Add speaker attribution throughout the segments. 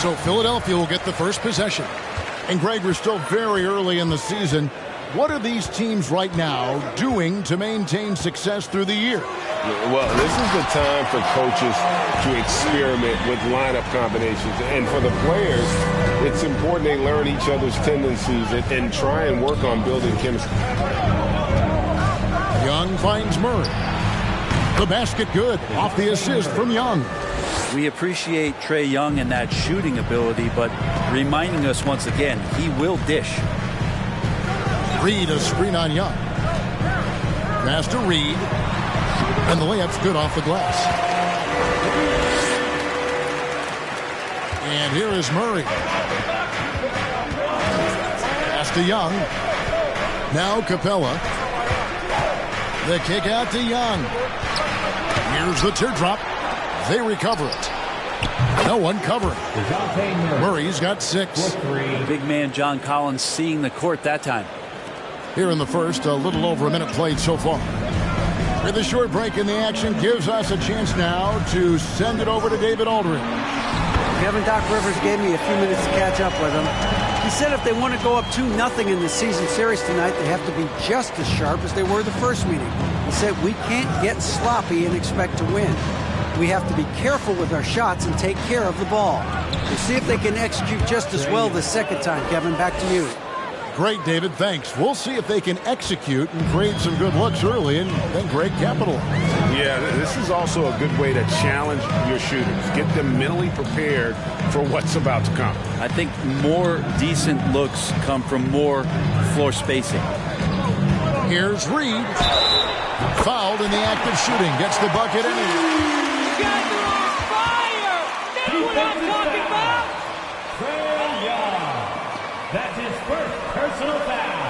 Speaker 1: So Philadelphia will get the first possession. And Greg, we're still very early in the season. What are these teams right now doing to maintain success through the year?
Speaker 2: Well, this is the time for coaches to experiment with lineup combinations. And for the players, it's important they learn each other's tendencies and try and work on building chemistry.
Speaker 1: Young finds Murray. The basket good off the assist from Young.
Speaker 3: We appreciate Trae Young and that shooting ability, but reminding us once again, he will dish.
Speaker 1: Reed, a screen on Young. Pass to Reed. And the layup's good off the glass. And here is Murray. Pass to Young. Now Capella. The kick out to Young. Here's the teardrop. They recover it. No one covering. Murray's got 6.
Speaker 3: Big man John Collins seeing the court that time.
Speaker 1: Here in the first, a little over a minute played so far. With a short break in the action, gives us a chance now to send it over to David Aldridge.
Speaker 4: Kevin, Doc Rivers gave me a few minutes to catch up with him. He said if they want to go up 2-0 in the season series tonight, they have to be just as sharp as they were the first meeting. He said we can't get sloppy and expect to win. We have to be careful with our shots and take care of the ball. We'll see if they can execute just as well the second time. Kevin, back to you.
Speaker 1: Great, David. Thanks. We'll see if they can execute and create some good looks early and then great capital.
Speaker 2: Yeah, this is also a good way to challenge your shooters. Get them mentally prepared for what's about to come.
Speaker 3: I think more decent looks come from more floor spacing.
Speaker 1: Here's Reed. Fouled in the act of shooting. Gets the bucket anyway.
Speaker 5: You guys are on fire! That's what I'm talking about!
Speaker 6: Trae Young. That's his first personal foul.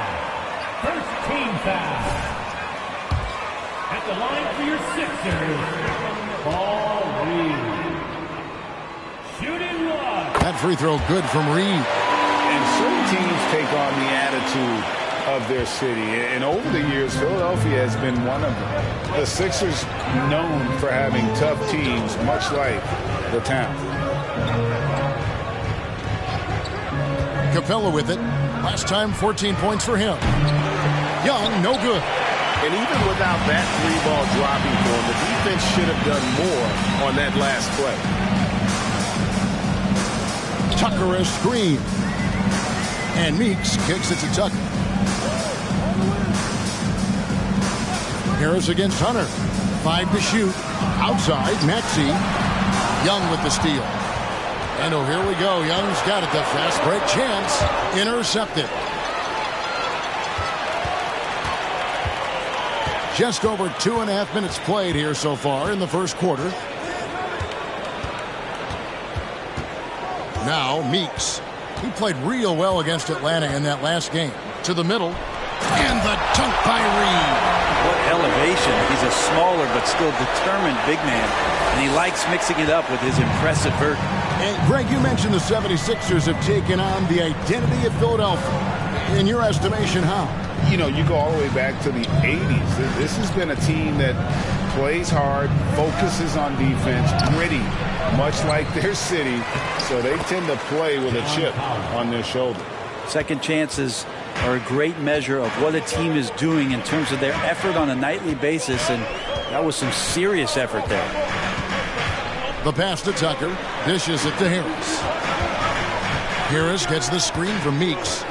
Speaker 6: First team foul. At the line for your Sixers, Paul Reed. Shooting one.
Speaker 1: That free throw good from Reed.
Speaker 2: And certain teams take on the attitude of their city. And over the years, Philadelphia has been one of them. The Sixers known for having tough teams, much like the town.
Speaker 1: Capella with it. Last time, 14 points for him. Young, no good.
Speaker 2: And even without that 3-ball dropping for him, the defense should have done more on that last play.
Speaker 1: Tucker a screen. And Meeks kicks it to Tucker. Harris against Hunter. 5 to shoot. Outside, Maxey. Young with the steal. And oh, here we go. Young's got it. The fast break chance. Intercepted. Just over 2.5 minutes played here so far in the first quarter. Now Meeks. He played real well against Atlanta in that last game. To the middle. And the dunk by Reed.
Speaker 3: What elevation. He's a smaller but still determined big man. And he likes mixing it up with his impressive vert.
Speaker 1: And Greg, you mentioned the 76ers have taken on the identity of Philadelphia. In your estimation, how?
Speaker 2: You know, you go all the way back to the 80s. This has been a team that plays hard, focuses on defense, gritty, much like their city. So they tend to play with a chip on their shoulder. Second chances
Speaker 3: are a great measure of what a team is doing in terms of their effort on a nightly basis, and that was some serious effort there.
Speaker 1: The pass to Tucker, dishes it to Harris. Harris gets the screen from Meeks.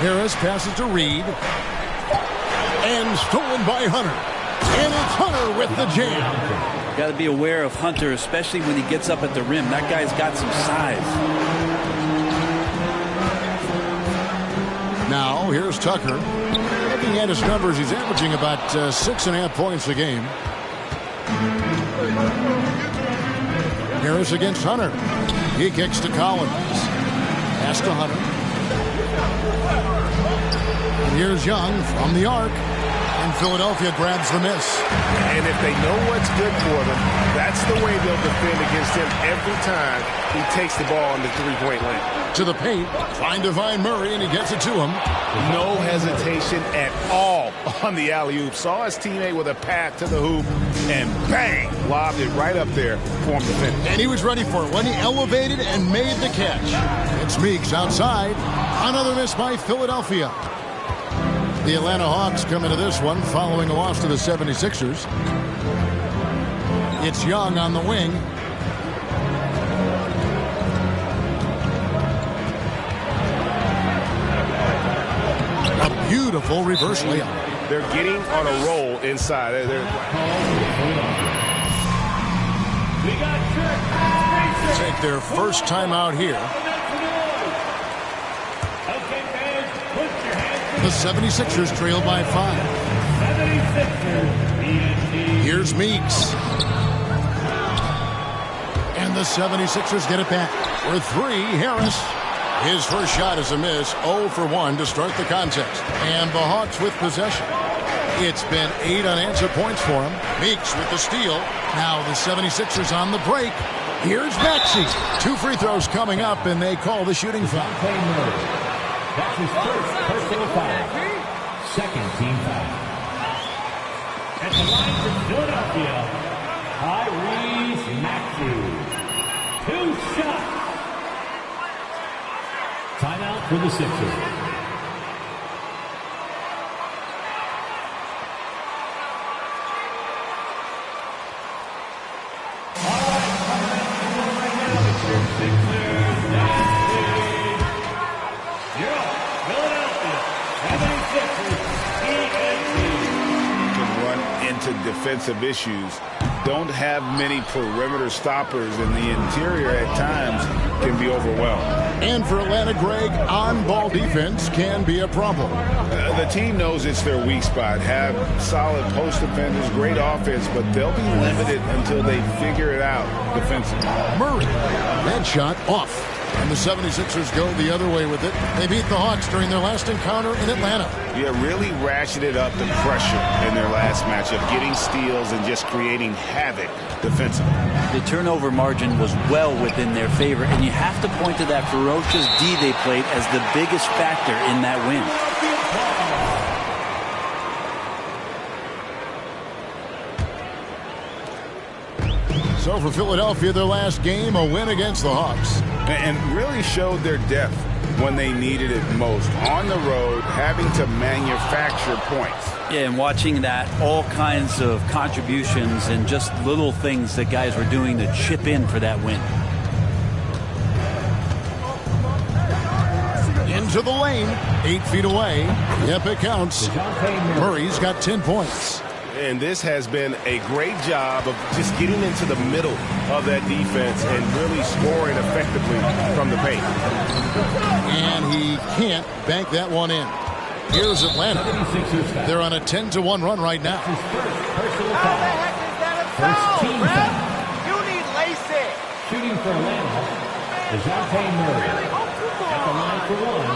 Speaker 1: Harris passes to Reed. And stolen by Hunter. And it's Hunter with the jam.
Speaker 3: Got to be aware of Hunter, especially when he gets up at the rim. That guy's got some size.
Speaker 1: Now, here's Tucker. Looking at his numbers, he's averaging about 6.5 points a game. Harris against Hunter. He kicks to Collins. Pass to Hunter. And here's Young from the arc. And And Philadelphia grabs the miss.
Speaker 2: And if they know what's good for them, that's the way they'll defend against him every time he takes the ball in the three-point line.
Speaker 1: To the paint, trying to find Murray, and he gets it to him.
Speaker 2: No hesitation at all on the alley-oop. Saw his teammate with a path to the hoop, and bang, lobbed it right up there for him to finish.
Speaker 1: And he was ready for it when he elevated and made the catch. It's Meeks outside. Another miss by Philadelphia. The Atlanta Hawks come into this one following a loss to the 76ers. It's Young on the wing. A beautiful reverse layup.
Speaker 2: They're getting on a roll inside.
Speaker 1: Take their first time out here. The 76ers trail by 5. Here's Meeks. And the 76ers get it back. For 3, Harris. His first shot is a miss. 0 for 1 to start the contest. And the Hawks with possession. It's been 8 unanswered points for him. Meeks with the steal. Now the 76ers on the break. Here's Maxey. 2 free throws coming up, and they call the shooting foul.
Speaker 6: That's his first personal foul. Second team foul. At the line for Philadelphia, Tyrese Maxey. 2 shots. Timeout for the Sixers.
Speaker 2: Defensive issues, don't have many perimeter stoppers, and the interior at times can be overwhelmed.
Speaker 1: And for Atlanta, Greg, on-ball defense can be a problem.
Speaker 2: The team knows it's their weak spot. Have solid post defenders, great offense, but they'll be limited until they figure it out defensively.
Speaker 1: Murray, that shot off. And the 76ers go the other way with it. They beat the Hawks during their last encounter in Atlanta.
Speaker 2: Yeah, really ratcheted up the pressure in their last matchup, getting steals and just creating havoc defensively.
Speaker 3: The turnover margin was well within their favor, and you have to point to that ferocious D they played as the biggest factor in that win.
Speaker 1: So for Philadelphia, their last game, a win against the Hawks.
Speaker 2: And really showed their depth when they needed it most. On the road, having to manufacture points.
Speaker 3: Yeah, and watching that, all kinds of contributions and just little things that guys were doing to chip in for that win.
Speaker 1: Into the lane, 8 feet away. Yep, it counts. Murray's got 10 points.
Speaker 2: And this has been a great job of just getting into the middle of that defense and really scoring effectively from the paint.
Speaker 1: And he can't bank that one in. Here's Atlanta. They're on a 10-1 run right now.
Speaker 5: How the heck is that a foul, ref? You need laces.
Speaker 6: Shooting for Atlanta, DeJounte Murray. At the line for 1.